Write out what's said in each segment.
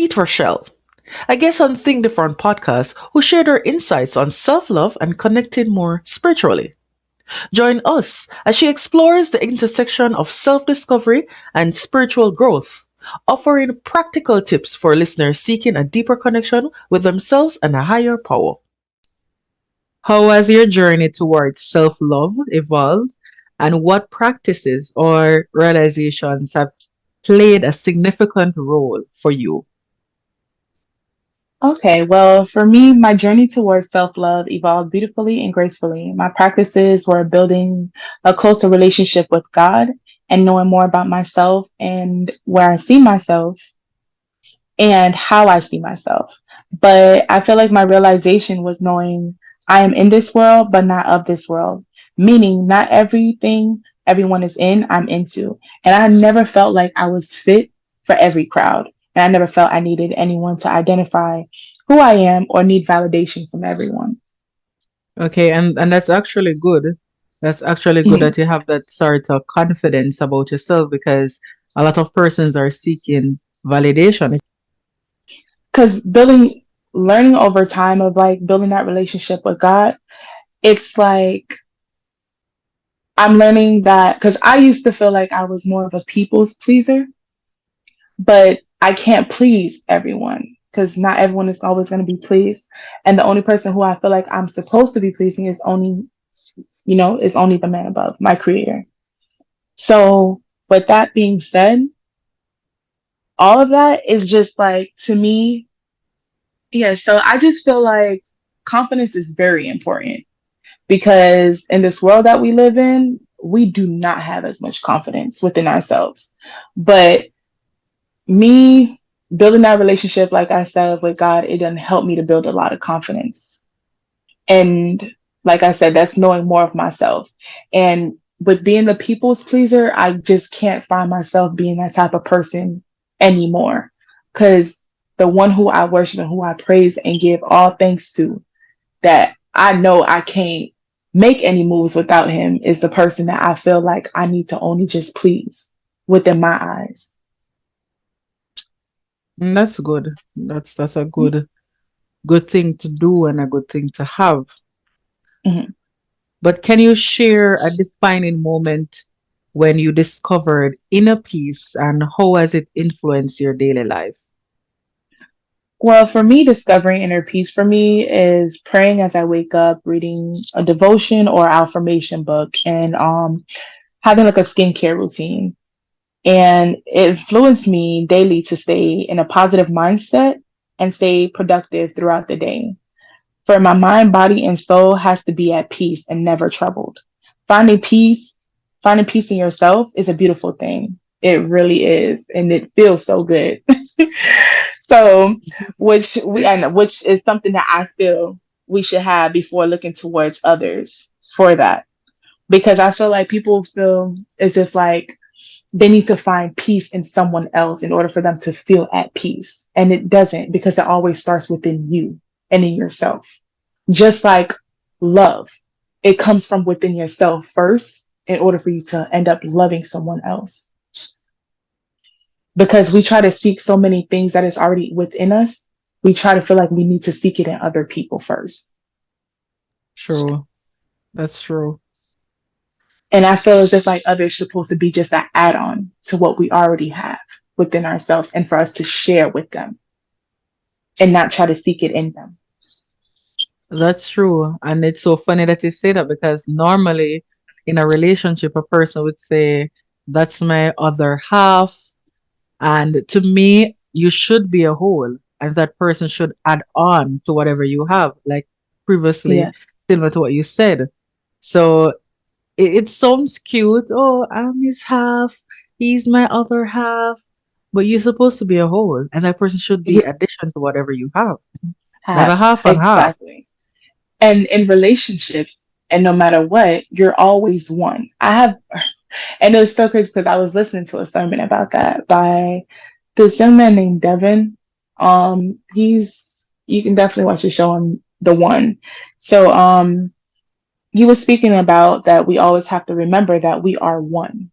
meet Rochelle, a guest on Think Different podcast who shared her insights on self love and connecting more spiritually. Join us as she explores the intersection of self discovery and spiritual growth, offering practical tips for listeners seeking a deeper connection with themselves and a higher power. How has your journey towards self love evolved, and what practices or realizations have played a significant role for you? Okay, well, for me, my journey towards self-love evolved beautifully and gracefully. My practices were building a closer relationship with God and knowing more about myself and where I see myself and how I see myself. But I feel like my realization was knowing I am in this world, but not of this world, meaning not everything everyone is in, I'm into. And I never felt like I was fit for every crowd. And I never felt I needed anyone to identify who I am or need validation from everyone. Okay, and that's actually good. That's actually good that you have that sort of confidence about yourself because a lot of persons are seeking validation. Because learning over time of like building that relationship with God, it's like I'm learning that because I used to feel like I was more of a people's pleaser, but I can't please everyone because not everyone is always going to be pleased. And the only person who I feel like I'm supposed to be pleasing is only the man above, my creator. So, with that being said, all of that is just like to me, yeah. So, I just feel like confidence is very important because in this world that we live in, we do not have as much confidence within ourselves. But me building that relationship, like I said, with God, it done helped me to build a lot of confidence. And like I said, that's knowing more of myself. And with being the people's pleaser, I just can't find myself being that type of person anymore. Because the one who I worship and who I praise and give all thanks to, that I know I can't make any moves without him, is the person that I feel like I need to only just please within my eyes. That's good. That's a good thing to do and a good thing to have. Mhm. But can you share a defining moment when you discovered inner peace and how has it influenced your daily life? Well, for me, discovering inner peace for me is praying as I wake up, reading a devotion or affirmation book, and having like a skincare routine. And it influenced me daily to stay in a positive mindset and stay productive throughout the day. For my mind, body, and soul has to be at peace and never troubled. Finding peace, finding peace in yourself is a beautiful thing. It really is, and it feels so good. So, which is something that I feel we should have before looking towards others for that. Because I feel like people feel as if like they need to find peace in someone else in order for them to feel at peace. And it doesn't because it always starts within you and in yourself. Just like love, it comes from within yourself first in order for you to end up loving someone else. Because we try to seek so many things that is already within us, we try to feel like we need to seek it in other people first. True. That's true. And I feel as if like others supposed to be just an add-on to what we already have within ourselves and for us to share with them and not try to seek it in them. That's true. And it's so funny that you say that because normally in a relationship, a person would say, that's my other half. And to me, you should be a whole, and that person should add on to whatever you have, like previously, Yes. similar to what you said. So it sounds cute. Oh, I'm his half, he's my other half. But you're supposed to be a whole, and that person should be Yeah, addition to whatever you have, not have a half and half. exactly. And in relationships, and no matter what, you're always one. And it was so crazy because I was listening to a sermon about that by this young man named Devin. You can definitely watch the show on The One. So, he was speaking about that we always have to remember that we are one.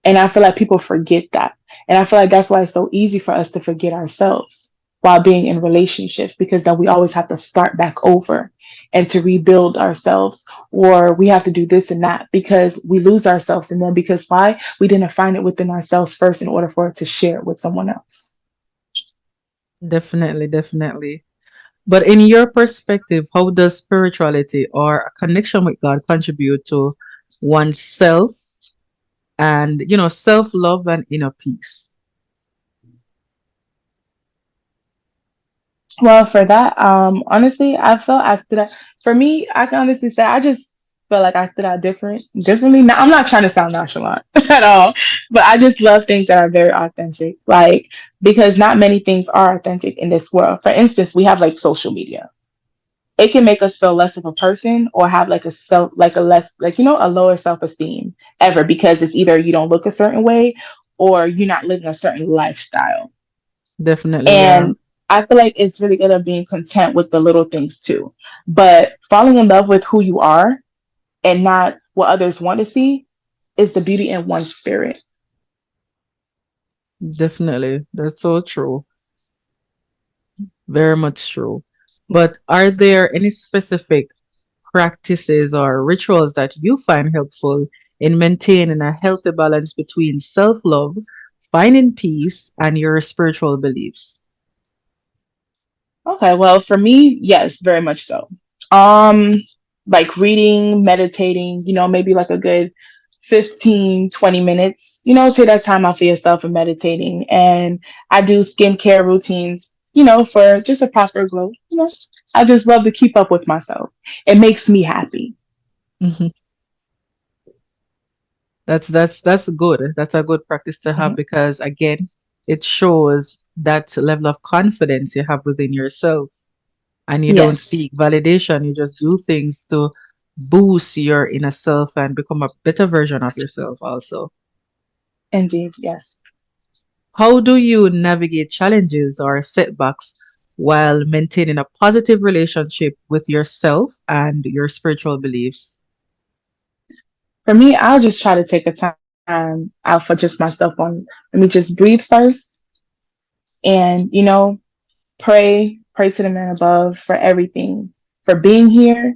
And I feel like people forget that. And I feel like that's why it's so easy for us to forget ourselves while being in relationships, because then we always have to start back over and to rebuild ourselves, or we have to do this and that because we lose ourselves. And then because why? We didn't find it within ourselves first in order for it to share it with someone else. Definitely, definitely. But in your perspective, how does spirituality or a connection with God contribute to oneself and, self-love and inner peace? Well, for that, honestly, I felt I stood out. For me, I can honestly say I just felt like I stood out differently. Now, I'm not trying to sound nonchalant at all, but I just love things that are very authentic. Like, because not many things are authentic in this world. For instance, we have like social media. It can make us feel less of a person or have like a self, like a less, like, a lower self esteem ever, because it's either you don't look a certain way or you're not living a certain lifestyle. Definitely, yeah. And I feel like it's really good at being content with the little things too. But falling in love with who you are and not what others want to see is the beauty in one's spirit. Definitely. That's so true. Very much true. But are there any specific practices or rituals that you find helpful in maintaining a healthy balance between self-love, finding peace, and your spiritual beliefs? Okay, well, for me, yes, very much so. Um, like reading, meditating, maybe like a good 15-20 minutes, take that time out for yourself and meditating. And I do skincare routines, for just a proper glow. I just love to keep up with myself. It makes me happy. Mhm. That's good. That's a good practice to have Mhm. because again, it shows that level of confidence you have within yourself and you don't Yes, seek validation. You just do things to boost your inner self and become a better version of yourself also. indeed, yes. How do you navigate challenges or setbacks while maintaining a positive relationship with yourself and your spiritual beliefs? For me, I'll just try to take a time out for just myself on, let me just breathe first and, pray to the man above for everything, for being here,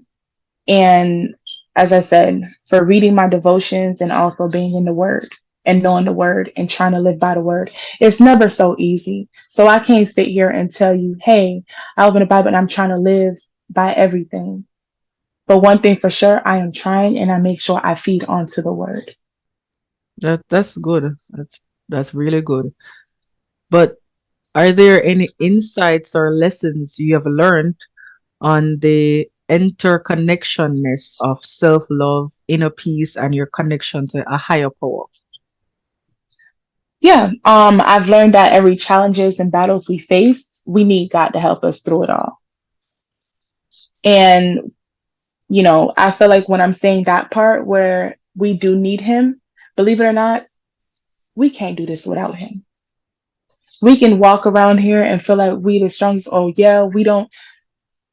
and as I said, for reading my devotions and also being in the word and knowing the word and trying to live by the word. It's never so easy. So I can't sit here and tell you, hey, I open the Bible and I'm trying to live by everything. But one thing for sure, I am trying and I make sure I feed onto the word. That's good. That's really good. But are there any insights or lessons you have learned on the interconnectionness of self-love, inner peace, and your connection to a higher power? Yeah, I've learned that every challenges and battles we face, we need God to help us through it all. And I feel like when I'm saying that part where we do need him, believe it or not, we can't do this without him. We can walk around here and feel like we the strongest. Oh yeah, we don't.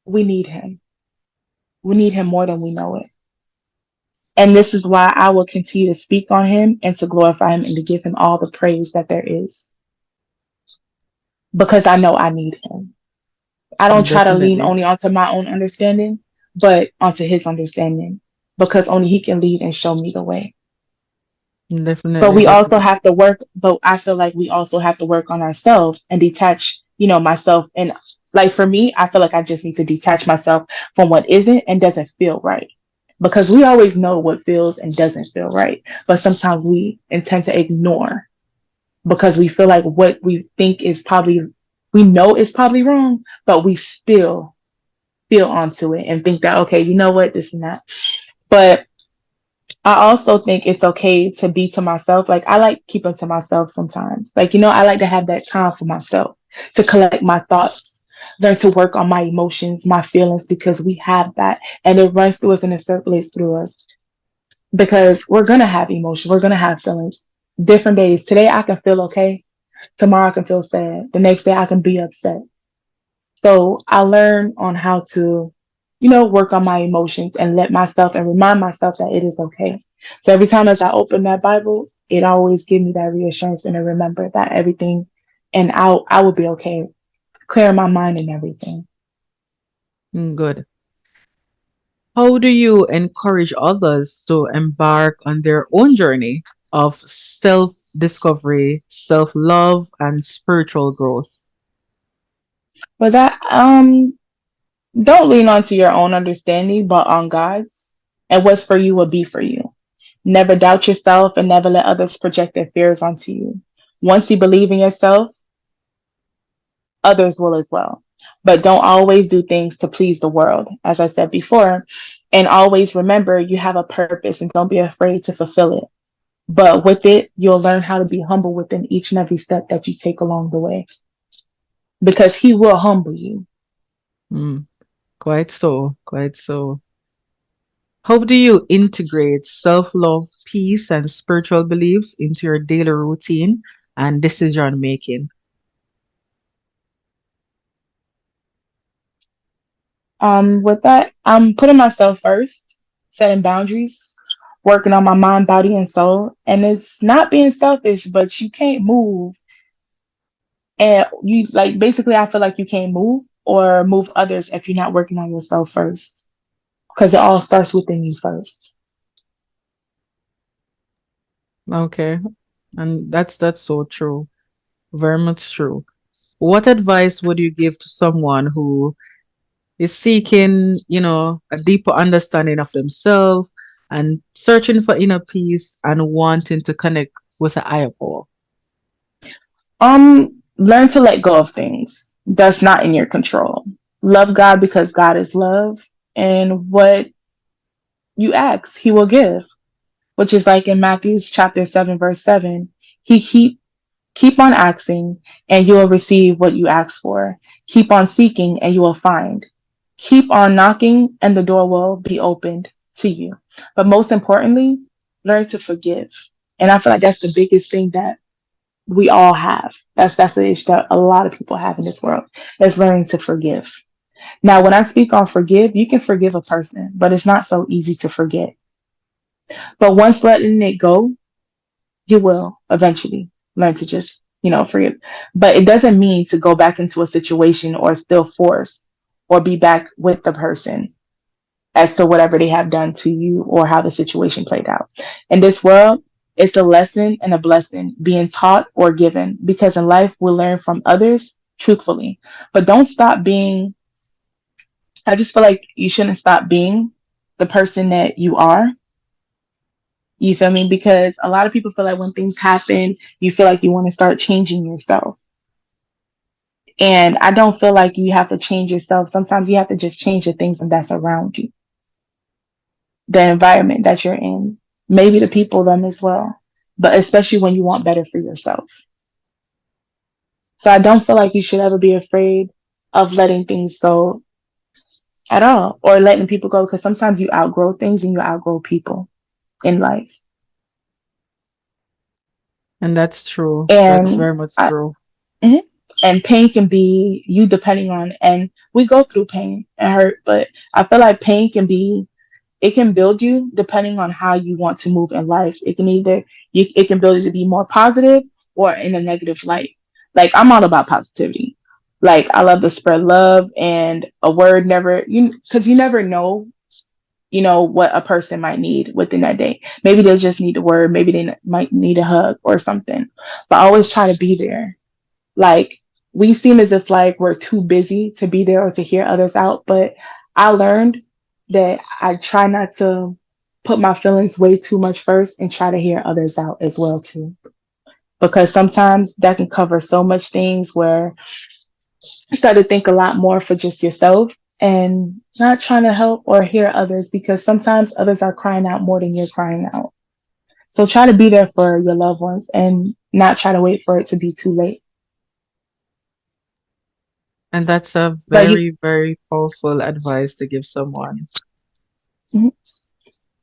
We need him. We need him more than we know it. And this is why I will continue to speak on him and to glorify him and to give him all the praise that there is, because I know I need him. I don't try to lean Definitely. only onto my own understanding, but onto his understanding, because only he can lead and show me the way. But Definitely, we also definitely. have to work, but I feel like we also have to work on ourselves and detach, myself. And like for me, I feel like I just need to detach myself from what isn't and doesn't feel right. Because we always know what feels and doesn't feel right. But sometimes we intend to ignore because we feel like what we think is probably, we know is probably wrong, but we still feel onto it and think that, okay, you know what, this and that. But I also think it's okay to be to myself. Like I like keeping to myself sometimes. Like, I like to have that time for myself to collect my thoughts, learn to work on my emotions, my feelings, because we have that and it runs through us and it circulates through us because we're going to have emotions. We're going to have feelings different days. Today I can feel okay. Tomorrow I can feel sad. The next day I can be upset. So I learn on how to, work on my emotions and let myself and remind myself that it is okay. So every time as I open that Bible, it always gives me that reassurance and to remember that everything and I will be okay. clearing my mind and everything. Good. How do you encourage others to embark on their own journey of self discovery, self love, and spiritual growth? But that don't lean onto your own understanding, but on God's. And what's for you will be for you. Never doubt yourself and never let others project their fears onto you. Once you believe in yourself, others will as well. But don't always do things to please the world, as I said before. And always remember you have a purpose and don't be afraid to fulfill it. But with it, you'll learn how to be humble within each and every step that you take along the way because He will humble you. Mm, quite so, quite so. How do you integrate self love, peace, and spiritual beliefs into your daily routine and decision making? With that, I'm putting myself first, setting boundaries, working on my mind, body, and soul. And it's not being selfish, but you can't move. And you like basically, I feel like you can't move or move others if you're not working on yourself first, because it all starts within you first. Okay, and that's so true, very much true. What advice would you give to someone who is seeking, a deeper understanding of themselves and searching for inner peace and wanting to connect with a higher power? Learn to let go of things that's not in your control. Love God because God is love, and what you ask, He will give. Which is like in Matthew's chapter 7, verse 7. He keep on asking and you will receive what you ask for. Keep on seeking and you will find. Keep on knocking and the door will be opened to you. But most importantly, learn to forgive. And I feel like that's the biggest thing that we all have. That's the issue that a lot of people have in this world is learning to forgive. Now, when I speak on forgive, you can forgive a person, but it's not so easy to forget. But once letting it go, you will eventually learn to just, forgive. But it doesn't mean to go back into a situation or still force or be back with the person as to whatever they have done to you or how the situation played out. In this world, it's a lesson and a blessing being taught or given because in life we learn from others truthfully. But don't stop being, I just feel like you shouldn't stop being the person that you are. You feel me? Because a lot of people feel like when things happen, you feel like you want to start changing yourself. And I don't feel like you have to change yourself. Sometimes you have to just change the things that's around you, the environment that you're in, maybe the people, them as well. But especially when you want better for yourself. So I don't feel like you should ever be afraid of letting things go at all or letting people go because sometimes you outgrow things and you outgrow people in life. And that's true. That's And very much I, true. mhm. And pain can be you depending on, and we go through pain and hurt, but I feel like pain can be, it can build you depending on how you want to move in life. It can either, it can build you to be more positive or in a negative light. Like I'm all about positivity. Like I love to spread love and a word never, because you never know, what a person might need within that day. Maybe they just need a word. Maybe they might need a hug or something. But I always try to be there. Like we seem as if like we're too busy to be there or to hear others out, but I learned that I try not to put my feelings way too much first and try to hear others out as well too. Because sometimes that can cover so much things where you start to think a lot more for just yourself and not trying to help or hear others because sometimes others are crying out more than you're crying out. So try to be there for your loved ones and not try to wait for it to be too late. And that's a But you, very, very powerful advice to give someone. mhm.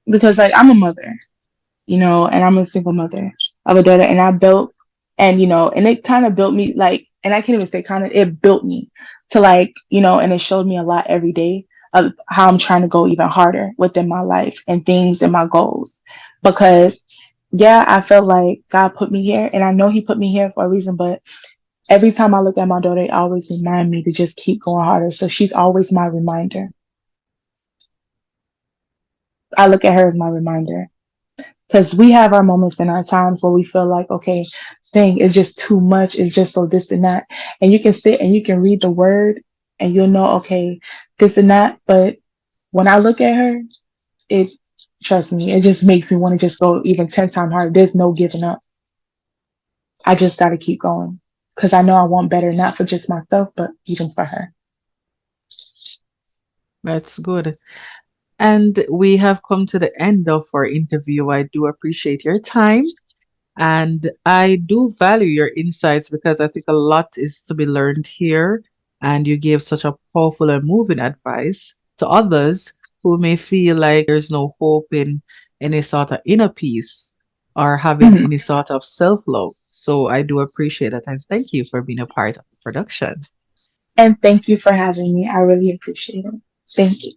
Because like I'm a mother, and I'm a single mother of a daughter, and I built, and it kind of built me like, and I can't even say kind of, it built me to like, and it showed me a lot every day of how I'm trying to go even harder within my life and things and my goals. Because yeah, I felt like God put me here, and I know He put me here for a reason, but Every time I look at my daughter, it always remind me to just keep going harder. So she's always my reminder. I look at her as my reminder because we have our moments and our times where we feel like, okay, dang, it's just too much. It's just so this and that. And you can sit and you can read the word and you'll know, okay, this and that. But when I look at her, it, trust me, it just makes me want to just go even 10 times harder. There's no giving up. I just got to keep going because I know I want better, not for just myself, but even for her. That's good. And we have come to the end of our interview. I do appreciate your time. And I do value your insights because I think a lot is to be learned here. And you gave such a powerful and moving advice to others who may feel like there's no hope in any sort of inner peace or having Mhm. any sort of self love. So I do appreciate that. And thank you for being a part of the production. And thank you for having me. I really appreciate it. Thank you.